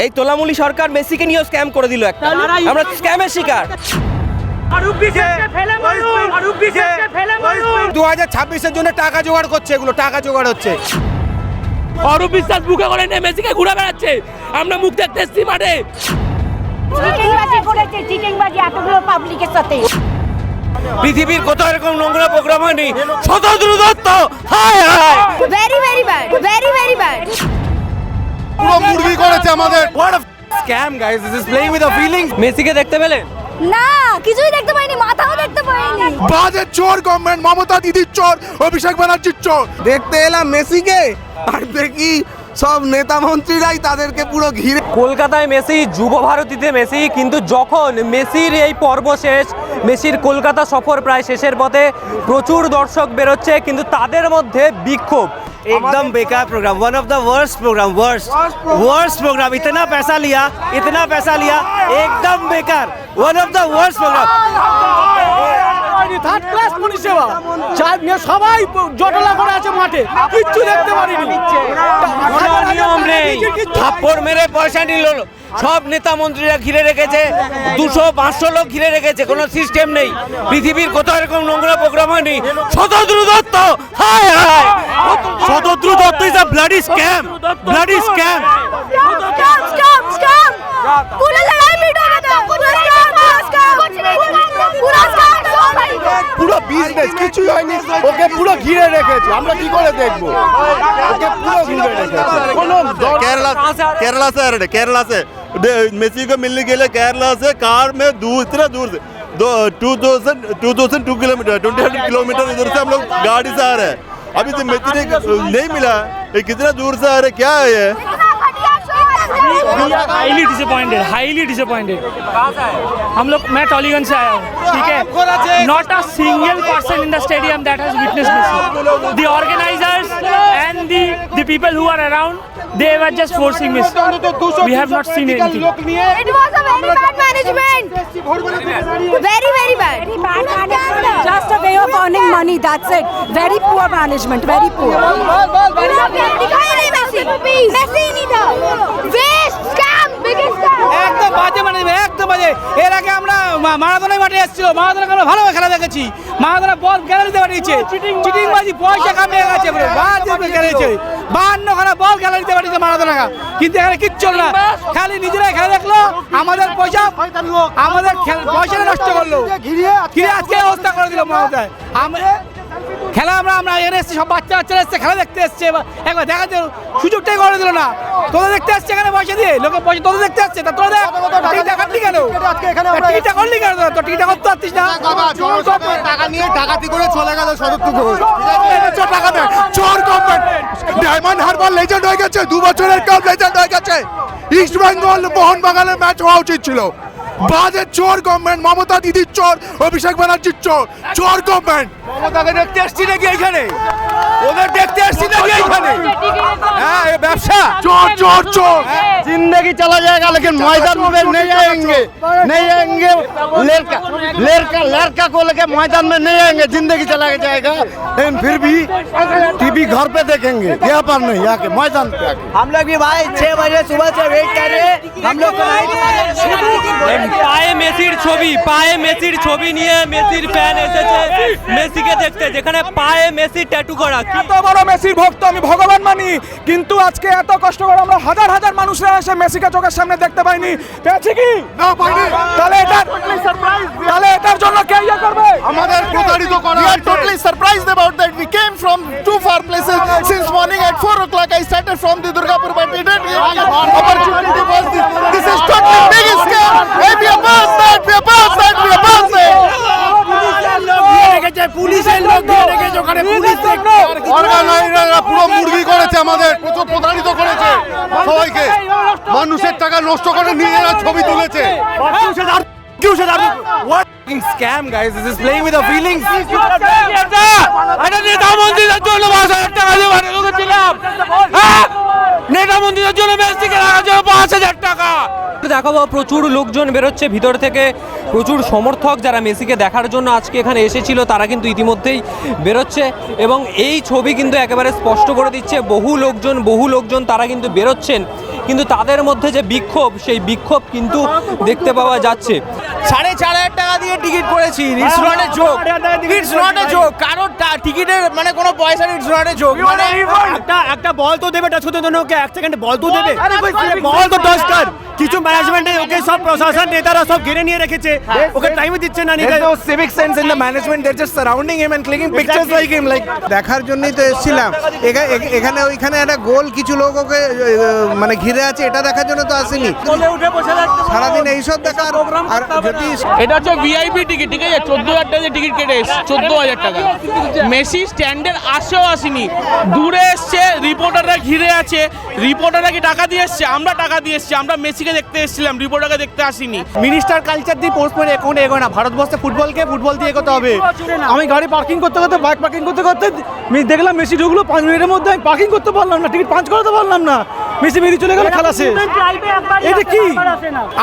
এই তোলামুলি সরকার মেসিকে নিয়েও স্ক্যাম করে দিল একটা। আমরা স্ক্যামের শিকার। 2026-এর জন্য টাকা জোগাড় করছে, এগুলো টাকা জোগাড় হচ্ছে। অরূপ বিশ্বাস বুকে করে নিয়ে মেসিকে ঘুরে বেড়াচ্ছে, আমরা মুখ দেখতে এসছি মাঠে। চিটিংবাজি করেছে, চিটিংবাজি এতগুলো পাবলিকের সাথে। পৃথিবীর কোথাও এরকম নোংরা প্রোগ্রাম হয়নি। শতদ্রু দত্ত, হায় হায়, very very bad, very very bad. পুরো মুরগি করেছে আমাদের। What a scam guys, this is playing with a feelings. মেসিকে দেখতে পেলেন? না, কিছুই দেখতে পাইনি, মাথাও দেখতে পাইনি। বাজে চোর গভর্নমেন্ট, মমতা দিদির চোর, অভিষেক ব্যানার্জির চোর। দেখতে এলাম মেসিকে, আর দেখি সব নেতা মন্ত্রীরাই তাদেরকে পুরো ঘিরে। কলকাতায় মেসি, যুব ভারতীতে মেসি, কিন্তু যখন মেসির এই পর্ব শেষ, মেসির কলকাতা সফর প্রায় শেষের পথে, প্রচুর দর্শক বেরোচ্ছে, কিন্তু তাদের মধ্যে বিক্ষোভ। एकदम बेकार programme, one of the worst programme, worst programme. इतना पैसा लिया, एकदम बेकार, one of the worst programme. Third class পরিষেবা, সবাই জটলা করে আছে মাঠে, কিচ্ছু দেখতে পারিনি। নিয়ম নেই, থাপ্পড় মেরে পয়সা নিল। সব নেতা মন্ত্রীরা ঘিরে রেখেছে, 200-500 লোক ঘিরে রেখেছে, কোনো সিস্টেম নেই। পৃথিবীর কোথাও এরকম নোংরা প্রোগ্রাম হয়নি। শতদ্রু দত্ত, হায় হায়, Shatadru Dutta is a bloody scam, bloody scam. Stop stop stop, পুরো লড়াই মিটেगा था, পুরো স্টপ, कुछ नहीं दिखा, पूरा स्टॉप। পুরো বিজনেস, কিছুই হয়নি, ওকে পুরো ঘিরে রেখেছে। আমরা কি করে দেখবো? ওকে পুরো ঘিরে রেখেছে। কোনো केरला से मेसी को मिलने के लिए केरला से कार में इतना दूर से 2,200 किलोमीटर 200 किलोमीटर इधर से हम लोग गाड़ी से आ रहे हैं। अभी तो मेसी ने नहीं मिला, ये कितना दूर से आ रहे, क्या है ये? Highly disappointed. हम लोग, मैं टॉलीगंज से आया हूँ, ठीक है। Not a single person in the stadium that has witnessed Messi. The organisers and the people who are around, they were just forcing Messi. We have not seen anything. It was a very bad management. Very very bad. Just a way of earning money, that's it. Very poor management, very poor. Messi नहीं था, waste, scam, biggest scam. একদম বাজে management, একদম বাজে। এর আগে আমরা মারাদোনায় মাঠে এসেছিল, মারাদোনাকে আমরা ভালোভাবে খেলা দেখেছি। মারাদোনা বল গ্যালারিতে পাঠিয়েছে, চিটিংবাজি, পয়সা কামিয়ে গেছে, বাজে খেলেছে। 52 খানা বল গ্যালারিতে পাঠিয়েছে মারাদোনা, কিন্তু এখানে কিচ্ছু না, খালি নিজেরাই খেলা দেখলো, আমাদের পয়সা নষ্ট করলো, ঘিরে আজকে অবস্থা করে দিল মারাদোনায়। খেলা আমরা এখানে এসেছি, সব বাচ্চারা এসছে, খেলা দেখতে এসছে, একবার দেখাতে সুযোগটাই করে দিল না। তোদের দেখতে আসছে এখানে পয়সা দিয়ে, লোকে পয়সা তোদের দেখতে আসছে, তা তোরা টিকিটটা কাটলি কেন? টিকিটটা করলি কেন? তো টিকিটটা করতে পারতিস না। টাকা নিয়ে ডাকাতি করে চলে গেল শরৎচন্দ্র ঘোষ। টাকা দেয়, চোর গভর্নমেন্ট। ডায়মন্ড হারবার লেজেন্ড হয়ে গেছে, 2 বছরের কাপ লেজেন্ড হয়ে গেছে। ইস্ট বেঙ্গল মোহনবাগানের ম্যাচ হওয়া উচিত ছিল। বাজে চোর গভর্নমেন্ট, মমতা দিদির চোর, অভিষেক ব্যানার্জির চোর, চোর গভর্নমেন্ট। মমতাকে দেখতে আসছি নাকি এইখানে? ওদের দেখতে আসছি নাকি এইখানে? হ্যাঁ, ये ব্যবসা, চোর চোর চোর। जिंदगी चला जाएगा लेकिन मैदान में नहीं आएंगे, लड़का को लेके मैदान में नहीं आएंगे, जिंदगी चला जाएगा, लेकिन फिर भी टीवी घर पे देखेंगे, यहाँ पर नहीं, आके मैदान पे आके। हम लोग भी भाई 6 बजे सुबह से वेट कर रहे हैं, हम लोग को পায়ে মেসির ছবি নিয়ে মেসির ফ্যান এসেছে মেসিকে দেখতে, যেখানে পায়ে মেসি ট্যাটু করা। এত বড় মেসির ভক্ত আমি ভগবান মানি, কিন্তু আজকে এত কষ্ট করে আমরা হাজার হাজার মানুষরা এসে মেসিকে চোখের সামনে দেখতে পাইনি। পেয়েছি কি? না পাইনি। তাহলে এটার জন্য কে ইয়ে করবে? আমাদের প্রতারিত করা। We are totally surprised about that. We came from too far places since morning at 4 o'clock. I started from the Durgapur, but it didn't give me opportunity was this. This is totally big scam. Hey, we are past that. পুলিশের লোক দিয়ে রেখেছে ওখানে, অর্গানাইজাররা পুরো মুরগি করেছে আমাদের, প্রচুর প্রতারিত করেছে সবাইকে, মানুষের টাকা নষ্ট করে নিজেরা ছবি তুলেছে। Scam guys, this is playing with a feelings. এটা নেতা মন্ত্রীদের জন্য 5,000 টাকা দিয়ে বানিয়ে রেখেছিলাম। নেতা মন্ত্রীদের জন্য মেসিকে রাখার জন্য 5,000 টাকা টাকা। দেখাবো প্রচুর লোকজন বেরোচ্ছে ভিতর থেকে, প্রচুর সমর্থক যারা মেসিকে দেখার জন্য আজকে এখানে এসেছিল তারা কিন্তু ইতিমধ্যেই বেরোচ্ছে এবং এই ছবি কিন্তু একেবারে স্পষ্ট করে দিচ্ছে বহু লোকজন তারা কিন্তু বেরোচ্ছেন, কিন্তু তাদের মধ্যে যে বিক্ষোভ সেই বিক্ষোভ কিন্তু দেখতে পাওয়া যাচ্ছে। 4,500 টাকা দিয়ে টিকিট করেছি, it's not a joke, it's not a joke, কারণ টিকিটের মানে কোনো পয়সা ইটস নট এ জোক, মানে একটা বল তো দেবে টাচ করতে জন্য, ওকে 1 সেকেন্ড বল তো দেবে, বল তো টাচ কর। কিছু ম্যানেজমেন্টে ওকে সব প্রশাসন নেতারা সব ঘিরে নিয়ে রেখেছে, ওকে টাইমই দিচ্ছে না। There's no civic sense in the management. They're just surrounding him and clicking pictures like him. Like দেখার জন্যই তো এসেছিলাম। এখানে ওইখানে একটা গোল কিছু লোক ওকে মানে ঘিরে আছে, এটা দেখার জন্য তো আসেনি। সারাদিন এইসব দেখার। আর যদি এটা হচ্ছে ভিআইপি টিকিট, ঠিক আছে, 14,000 টাকা দিয়ে টিকিট কেটে এসেছে, 14,000 টাকা। মেসি স্ট্যান্ডের আসেও আসেনি, দূরে এসছে, রিপোর্টাররা ঘিরে আছে, রিপোর্টাররা কি টাকা দিয়ে এসছে? আমরা টাকা দিয়ে এসছি, আমরা মেসিকে দেখতে এসেছিলাম, রিপোর্টারকে দেখতে আসিনি। মিনিস্টার কালচার দিয়ে পোস্ট করে এখন এগোয় না, ভারতবর্ষে ফুটবলকে ফুটবল দিয়ে এগোতে হবে। আমি গাড়ি পার্কিং করতে করতে, বাইক পার্কিং করতে করতে দেখলাম মেসি ঢুকলো, 5 মিনিটের মধ্যে আমি পার্কিং করতে পারলাম না, টিকিট পাঞ্চ করাতে পারলাম না, মেসি বেরিয়ে চলে গেল, খেলা শেষ। এটা কি?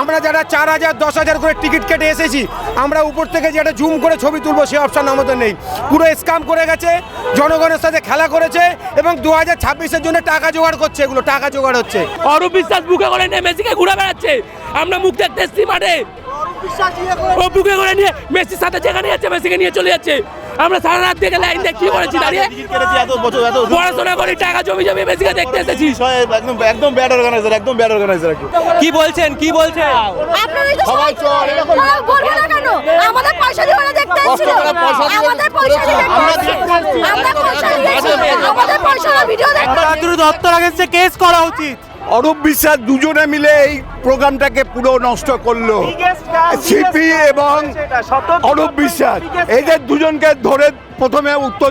আমরা যারা 4,000 10,000 করে টিকিট কেটে এসেছি, আমরা উপর থেকে যেটা জুম করে ছবি তুলবো সেই অপশন আমাদের নেই। পুরো স্ক্যাম করে গেছে, জনগণের সাথে খেলা করেছে এবং 2026-এর জন্য টাকা জোগাড় করছে, এগুলো টাকা জোগাড় হচ্ছে। অরূপ বিশ্বাস বুকে করে নিয়ে মেসিকে ঘুরে বেড়াচ্ছে, আমরা মুখ দেখতে এসছি মাঠে, ও বুকে করে নিয়ে মেসির সাথে যেখানে যাচ্ছে মেসিকে নিয়ে চলে যাচ্ছে। আমরা সারা রাত থেকে লাইন দিয়ে কি করেছি, দাঁড়িয়ে পড়াশোনা করে টাকা জমি মেসিকে দেখতে এসেছি। একদম ব্যাড অর্গানাইজার, একদম ব্যাড অর্গানাইজার। কি বলছেন? আপনারাই তো সবাই বলবো না কেন? আমাদের পয়সা দিয়ে ওরা দেখতে এসেছিল, আমাদের পয়সা দিয়ে দেখতে এসেছিল, আমরা পয়সা দিয়েছি, আমাদের পয়সা ভিডিও দেখতে। দপ্তর আগেছে কেস করা উচিত। অরূপ বিশ্বাস দুজনে মিলে এই প্রোগ্রামটাকে পুরো নষ্ট করলো। সিপি এবং অরূপ বিশ্বাস এদের দুজনকে ধরে প্রথমে উত্তর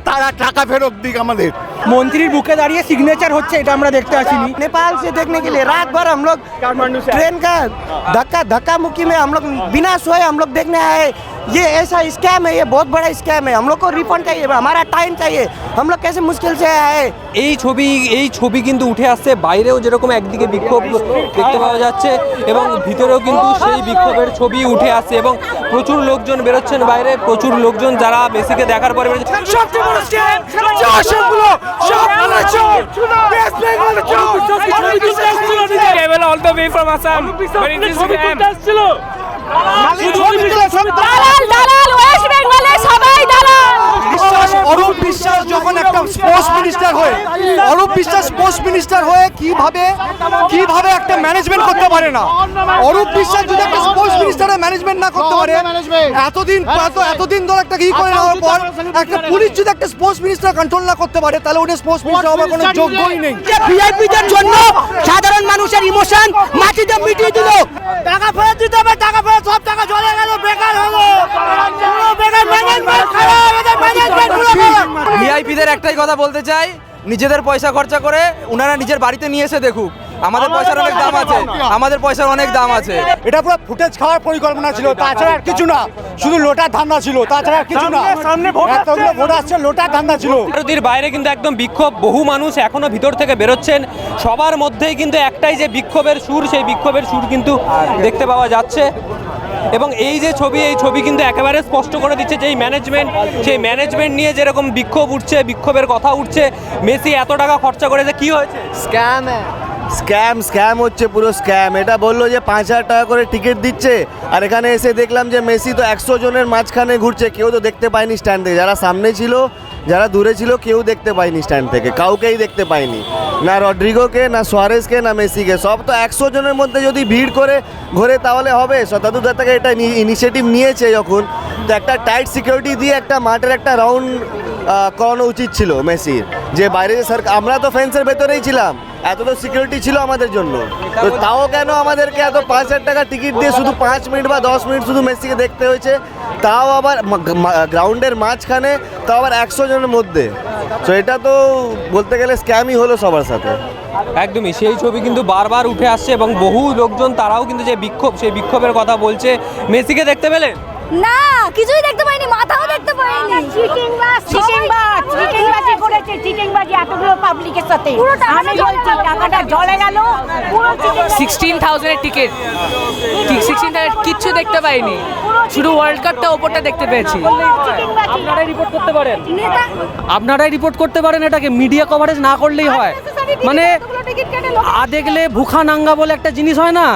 তারা টাকা ফেরত দিক আমাদের। মন্ত্রীর বুকে দাঁড়িয়ে সিগনেচার হচ্ছে, এটা আমরা দেখতে আসিনি। नेपाल से देखने के लिए रात भर हम लोग ट्रेन का धक्का मुक्की में हम लोग बिना सोए हम लोग देखने आए। ये ऐसा स्कैम है, ये बहुत बड़ा स्कैम है, हम लोग को रिफंड चाहिए, हमारा टाइम चाहिए, हम लोग कैसे मुश्किल से आए। এই ছবি কিন্তু উঠে আসছে, বাইরেও যেরকম একদিকে বিক্ষোভ দেখতে পাওয়া যাচ্ছে এবং ভিতরেও কিন্তু সেই বিক্ষোভের ছবি উঠে আসছে এবং প্রচুর লোকজন বেরোচ্ছেন বাইরে, প্রচুর লোকজন যারা মেসিকে দেখার পরে অরূপ বিশ্বাস যখন একটা স্পোর্টস মিনিস্টার হয়ে কিভাবে একটা ম্যানেজমেন্ট করতে পারে না। অরূপ বিশ্বাস যদি একটা স্পোর্টস মিনিস্টারের ম্যানেজমেন্ট না করতে পারে, এতদিন ধরে একটা কি করে নেওয়ার পর একটা পুলিশ যদি একটা স্পোর্টস মিনিস্টার কন্ট্রোল না করতে পারে, তাহলে ওটা স্পোর্টস মিনিস্টার হওয়ার কোনো যোগ্যই নেই। ভিআইপিদের জন্য সাধারণ মানুষের ইমোশন মাটিতে মিটিয়ে দিল। টাকা ফেরত দিতে হবে, টাকা ফেরত, সব টাকা চলে গেল, বেকার হলো, বেকার ম্যানেজমেন্ট খারাপ, এদের ম্যানেজমেন্ট পুরো খারাপ। ভিআইপিদের একটাই কথা বলতে চাই, নিজেদের পয়সা খরচা করে ওনারা নিজের বাড়িতে নিয়ে এসে দেখুক, আমাদের পয়সার অনেক দাম আছে, আমাদের পয়সার অনেক দাম আছে। এটা পুরো ফুটেজ খাওয়ার পরিকল্পনা ছিল, তাছাড়া আর কিছু না, শুধু লোটার ধান্দা ছিল, তাছাড়া আর কিছু না। এতগুলো ভোট আসছে, লোটার ধান্দা ছিল। ভারতীর বাইরে কিন্তু একদম বিক্ষোভ, বহু মানুষ এখনো ভিতর থেকে বেরোচ্ছেন, সবার মধ্যেই কিন্তু একটাই যে বিক্ষোভের সুর, সেই বিক্ষোভের সুর কিন্তু দেখতে পাওয়া যাচ্ছে এবং এই যে ছবি, এই ছবি কিন্তু একেবারে স্পষ্ট করে দিচ্ছে যে সেই ম্যানেজমেন্ট নিয়ে যেরকম বিক্ষোভ উঠছে, বিক্ষোভের কথা উঠছে, মেসি এত টাকা খরচা করেছে, কি হয়েছে? স্ক্যাম হচ্ছে, পুরো স্ক্যাম। এটা বললো যে 5,000 টাকা করে টিকিট দিচ্ছে, আর এখানে এসে দেখলাম যে মেসি তো 100 জনের মাঝখানে ঘুরছে, কেউ তো দেখতে পায়নি স্ট্যান্ড থেকে, যারা সামনে ছিল যারা দূরে ছিল কেউ দেখতে পায়নি স্ট্যান্ড থেকে, কাউকেই দেখতে পায়নি, না রড্রিগোকে, না সোয়ারেজকে, না মেসিকে। সব তো 100 জনের মধ্যে যদি ভিড় করে ঘোরে তাহলে হবে। শতাব্দী থেকে এটা ইনিশিয়েটিভ নিয়েছে যখন, তো একটা টাইট সিকিউরিটি দিয়ে একটা মাঠের একটা রাউন্ড করানো উচিত ছিল মেসির, যে বাইরে আমরা তো ফেন্সের ভেতরেই ছিলাম, এত তো সিকিউরিটি ছিল আমাদের জন্য, তো তাও কেন আমাদেরকে এত 5,000 টাকা টিকিট দিয়ে শুধু 5 মিনিট বা 10 মিনিট শুধু মেসিকে দেখতে হয়েছে, তাও আবার গ্রাউন্ডের মাঝখানে, তাও আবার 100 জনের মধ্যে। তো এটা তো বলতে গেলে স্ক্যামই হলো সবার সাথে। একদমই সেই ছবি কিন্তু বারবার উঠে আসছে এবং বহু লোকজন তারাও কিন্তু যে বিক্ষোভ, সেই বিক্ষোভের কথা বলছে। মেসিকে দেখতে পেলেন? না কিছুই দেখতে পাইনি, মাথাও দেখতে পাইনি। চিটিংবাজি করেছে, চিটিংবাজি এতগুলো পাবলিকের সাথে। আমি বলছি টাকাটা জলে গেল, পুরো 16,000 টিকিট, ঠিক 16,000 কিচ্ছু দেখতে পাইনি, শুধু ওয়ার্ল্ড কাপটা ওপরটা দেখতে পেয়েছি। আপনারাই রিপোর্ট করতে পারেন, আপনারাই রিপোর্ট করতে পারেন এটাকে, মিডিয়া কভারেজ না করলেই হয়। মানে দেখলে ভুখা নাঙ্গা বলে একটা জিনিস হয় না,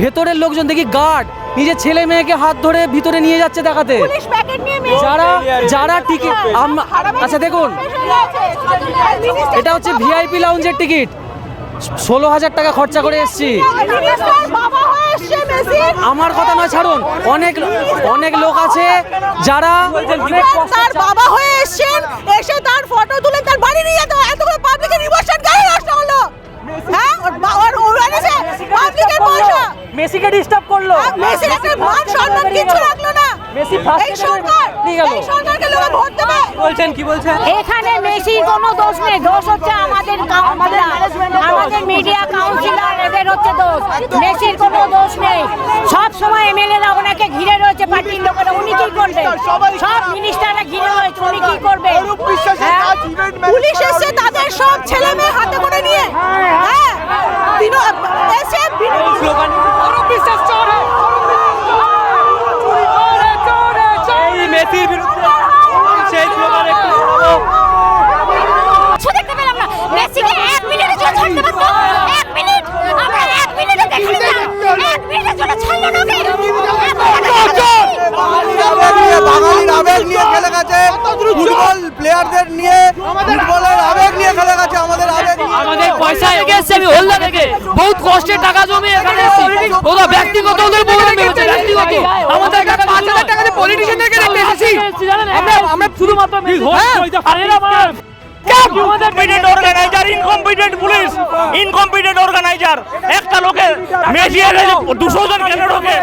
ভেতরের লোকজন দেখি গার্ড নিজের ছেলে মেয়েকে হাত ধরে ভিতরে নিয়ে যাচ্ছে দেখাতে। যারা টিকিট, আচ্ছা দেখুন এটা হচ্ছে ভিআইপি লাউঞ্জের টিকিট, 16,000 টাকা খরচা করে এসেছি। আমার কথা নয়, ছাড়ুন, অনেক লোক আছে যারা তার বাবা হয়ে এসেছেন, এসে তার ফটো তুলে তার বাড়ি নিয়ে যেত, এতগুলো পাবলিকের ইমোশন গায়ে নষ্ট হলো। হ্যাঁ, ওর ওয়ারেসে পাবলিকের পয়সা মেসিকে ডিস্টার্ব করলো, মেসির একটা মান সম্মান কিছু রাখলো না। মেসি এই সরকারকে লোক ভোট দেবে। বলছেন কি বলছেন? এখানে মেসির কোনো দোষ নেই, দোষ হচ্ছে আমাদের আমাদের মিডিয়া কাউন্সিলর, এদের হচ্ছে দোষ। মেসির কোনো দোষ নেই, সব সময় এমএলএরা ওনাকে ঘিরে রয়েছে, পার্টির লোকেরা। উনি কি করবে? সব মিনিস্টাররা ঘিরে রয়েছে, উনি কি করবে? পুলিশ এসে তাদের সব ছেলে মেয়ে হাতে করে নিয়ে, হ্যাঁ, এসে মেসির বিরুদ্ধে সেই স্লোগান একটু কিছু দেখতে পেলাম না। মেসিকে 1 মিনিটের জন্য ছাড়তে পারতো, 1 মিনিট, আমরা 1 মিনিটে দেখে নিতাম, 1 মিনিটের জন্য ছাড়লো না। বাঙালির আবেগ নিয়ে খেলে গেছে, ফুটবল প্লেয়ারদের নিয়ে, ফুটবলের আবেগ নিয়ে খেলে গেছে। আমাদের আবেগ, আমাদের পয়সা এগে এসছে, আমি হলদা থেকে বহুত কষ্টের টাকা জমি এখানে এসেছি, ওরা ব্যক্তিগত ওদের বউরা মেরেছে, ব্যক্তিগত আমাদের কাছে 5,000 টাকা দিয়ে পলিটিশিয়ানদেরকে রেখে এসেছি। আমরা শুধুমাত্র incompetent organiser, incompetent police, incompetent organiser. একটা লোকের মেসি এর 200 জন কেন ঢোকে?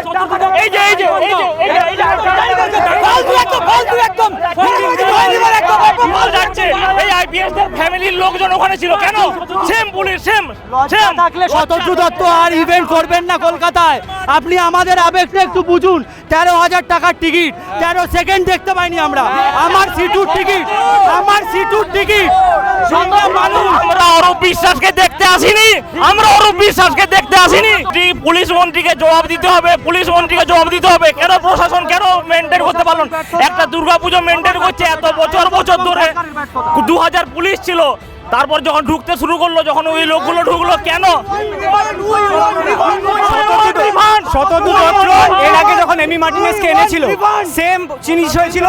এই যে এই আইপিএস এর ফ্যামিলির লোকজন ওখানে ছিল কেন? সেম পুলিশ, সেম থাকলে শতদ্রু দত্ত আর ইভেন্ট করবেন না কলকাতায়। আপনি আমাদের আবেগটা একটু বুঝুন। 13,000 টাকার টিকিট, 13 সেকেন্ড দেখতে পাইনি আমরা। আমার সিটুর টিকিট, আমরা অরূপ বিশ্বাসকে দেখতে আসিনি, পুলিশ মন্ত্রীকে জবাব দিতে হবে, কেন প্রশাসন কেন মেনটেন করতে পারলো না? একটা দুর্গাপুজো মেনটেন করছে এত বছর ধরে, 2000 পুলিশ ছিল, তারপর যখন ঢুকতে শুরু করলো, যখন ওই লোকগুলো ঢুকলো কেন? এর আগে যখন এমি মার্টিনেজকে এনেছিল সেম জিনিস হয়েছিল,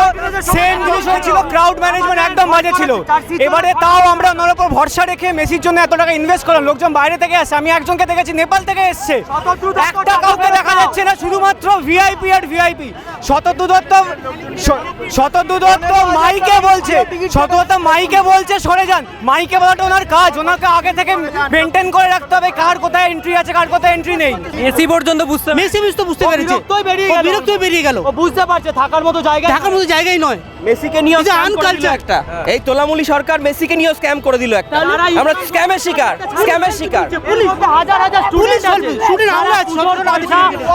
ক্রাউড ম্যানেজমেন্ট একদম বাজে ছিল। এবারে তাও আমরা ওনার উপর ভরসা রেখে মেসির জন্য এত টাকা ইনভেস্ট করলাম। লোকজন বাইরে থেকে আসছে, আমি একজনকে দেখেছি নেপাল থেকে এসছে, একটা কাউকে দেখা যাচ্ছে না, শুধুমাত্র ভিআইপি আর ভিআইপি। শতদ্রু দত্ত মাইকে বলছে সরে যান, মাইকে বলাটা ওনার কাজ, ওনাকে আগে থেকে মেনটেন করে রাখতে হবে কার কোথায় এন্ট্রি আছে, কার কোথায় এন্ট্রি নেই। মেসি পর্যন্ত বুঝতে পেরেছে, বিরক্ত বেরিয়ে গেল, বুঝতে পারছে থাকার মতো জায়গাই নয়। মেসিকে নিয়ে আনকালচার একটা, এই তোলামুলি সরকার মেসিকে নিয়ে স্ক্যাম করে দিল একটা। আমরা স্ক্যামের শিকার।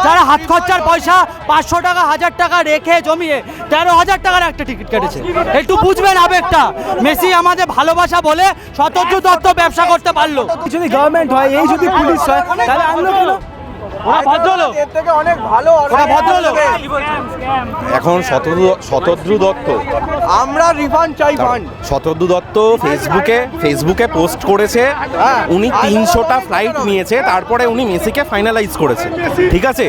যারা হাত খরচার পয়সা 500 টাকা 1000 টাকা রেখে জমিয়ে 13,000 টাকার একটা টিকিট কেটেছে। একটু বুঝবেন আবেগটা। মেসি আমাদের ভালোবাসা বলে শতদ্রু দত্ত ব্যবসা করতে পারলো। যদি গভর্নমেন্ট হয়, এই যদি পুলিশ হয়, তাহলে আনলো কেন? এখন শতদ্রু দত্ত, আমরা রিফান্ড চাই, ফান্ড। শতদ্রু দত্ত ফেসবুকে পোস্ট করেছে, উনি 300টা ফ্লাইট নিয়েছে, তারপরে উনি মেসিকে ফাইনালাইজ করেছে, ঠিক আছে?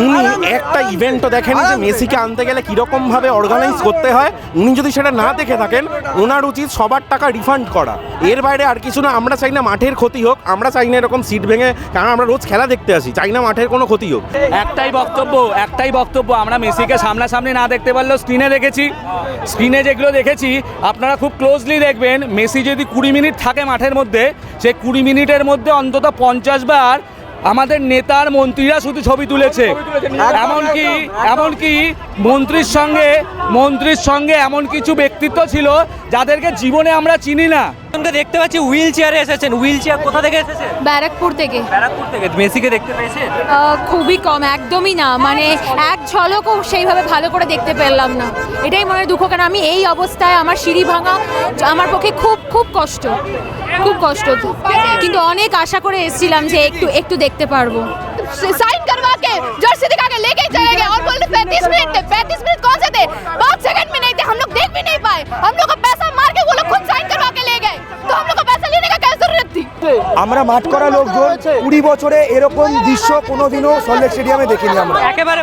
উনি একটা ইভেন্টও দেখেনি যে মেসিকে আনতে গেলে কিরকম ভাবে অর্গানাইজ করতে হয়। উনি যদি সেটা না দেখে থাকেন, ওনার উচিত সবার টাকা রিফান্ড করা, এর বাইরে আর কিছু না। আমরা চাই না মাঠের ক্ষতি হোক, আমরা চাই না এরকম সিট ভেঙে, কারণ আমরা রোজ খেলা দেখতে আসি, চাই না মাঠের কোনো ক্ষতি হোক। একটাই বক্তব্য, আমরা মেসিকে সামনাসামনি না দেখতে পারলেও স্ক্রিনে যেগুলো দেখেছি, আপনারা খুব ক্লোজলি দেখবেন। মেসি যদি 20 মিনিট থাকে মাঠের মধ্যে, সেই 20 মিনিটের মধ্যে অন্তত 50 বার আমাদের নেতার মন্ত্রীরা শুধু ছবি তুলেছে, এমনকি মন্ত্রীর সঙ্গে এমন কিছু ব্যক্তিত্ব ছিল যাদেরকে জীবনে আমরা চিনি না। দেখতে পাচ্ছি হুইল চেয়ারে এসেছেন, হুইল চেয়ার কোথা থেকে এসেছেন? ব্যারাকপুর থেকে। ব্যারাকপুর থেকে। মেসিকে দেখতে পেয়েছেন? খুবই কম, একদমই না, মানে এক ঝলকও সেইভাবে ভালো করে দেখতে পেলাম না। এটাই মনে দুঃখ, কারণ আমি এই অবস্থায় আমার সিঁড়ি ভাঙা আমার পক্ষে খুব কষ্ট, কিন্তু অনেক আশা করে এসেছিলাম যে একটু দেখতে পারবো। साइन करवा के जर्सी दिखा के लेके चले गए और बोलते 35 मिनट थे। 35 मिनट कौन से थे? 5 सेकंड में नहीं थे, हम लोग देख भी नहीं पाए। हम लोग को पैसा मार के वो लोग खुद साइन करवा के ले गए, तो हम लोग को पैसा लेने का क्या जरूरत थी? আমরা মাঠ করা লোকজন 20 বছরে এরকম দৃশ্য কোনোদিনও সল্টলেক স্টেডিয়ামে দেখিনি আমরা। একেবারে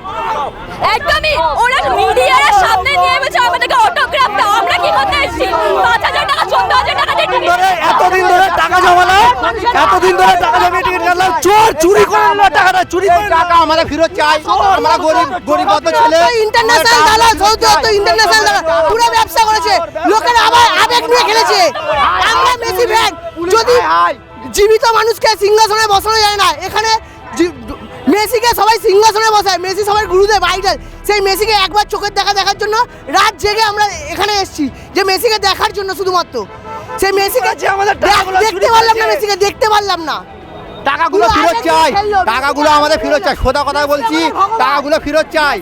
একদমই ওরা মিডিয়ার সামনে নিয়ে এসে আমাদেরকে অটোগ্রাফ দাও। আমরা কি করতে এসেছি? 5000 টাকা 14000 টাকা দিয়ে টিকিট। এতদিন ধরে টাকা জমালাম, এতদিন ধরে টাকা জমিয়ে টিকিট কাটলাম, চুরি করে আনলো টাকাটা, চুরি করে টাকা আমাদের ফেরত চাই। আমরা গরিব ছেলে, ইন্টারন্যাশনাল দালাল, সৌদি আরব ইন্টারন্যাশনাল দালাল পুরো ব্যবসা করেছে, লোকের আবার আবেগ নিয়ে খেলেছে। আমরা মেসি ফ্যান, যদি জীবিত মানুষকে সিংহাসনে বসানো যায় না, এখানে মেসিকে সবাই সিংহাসনে বসায়, মেসি সবাই গুরুদেব আইডল। সেই মেসিকে একবার চোখের দেখার জন্য রাত জেগে আমরা এখানে এসেছি, যে মেসিকে দেখার জন্য শুধুমাত্র। সেই মেসিকে দেখতে পারলাম না, মেসিকে দেখতে পারলাম না। টাকাগুলো ফেরত চাই, টাকাগুলো আমাদের ফেরত চাই, সোজা কথা বলছি, টাকাগুলো ফেরত চাই।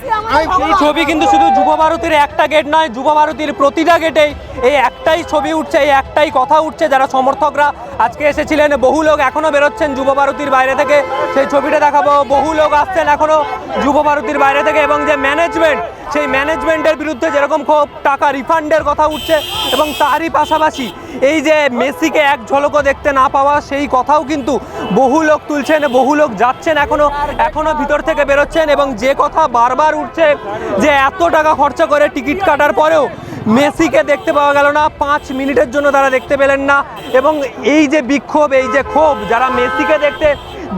এই ছবি কিন্তু শুধু যুব ভারতীর একটা গেট নয়, যুব ভারতীর প্রতিটা গেটেই এই একটাই ছবি উঠছে, এই একটাই কথা উঠছে। যারা সমর্থকরা আজকে এসেছিলেন, বহু লোক এখনো বেরোচ্ছেন যুব ভারতীর বাইরে থেকে, সেই ছবিটা দেখাবো। বহু লোক আসছেন এখনো যুব ভারতীর বাইরে থেকে, এবং যে ম্যানেজমেন্ট, সেই ম্যানেজমেন্টের বিরুদ্ধে যেরকম খুব টাকা রিফান্ডের কথা উঠছে, এবং তারই পাশাপাশি এই যে মেসিকে এক ঝলকও দেখতে না পাওয়া, সেই কথাও কিন্তু বহু লোক তুলছেন, বহু লোক যাচ্ছেন এখনো ভিতর থেকে বেরোচ্ছেন। এবং যে কথা বারবার উঠছে যে এত টাকা খরচা করে টিকিট কাটার পরেও মেসিকে দেখতে পাওয়া গেল না, 5 মিনিটের জন্য তারা দেখতে পেলেন না। এবং এই যে বিক্ষোভ, এই যে ক্ষোভ, যারা মেসিকে দেখতে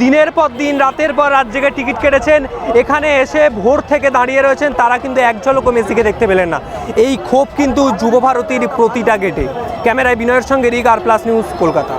দিনের পর দিন, রাতের পর রাত জেগে টিকিট কেটেছেন, এখানে এসে ভোর থেকে দাঁড়িয়ে রয়েছেন, তারা কিন্তু এক ঝলকও মেসিকে দেখতে পেলেন না। এই ক্ষোভ কিন্তু যুব ভারতীর প্রতিটা গেটে। ক্যামেরায় বিনয়ের সঙ্গে রিক, আর প্লাস নিউজ, কলকাতা।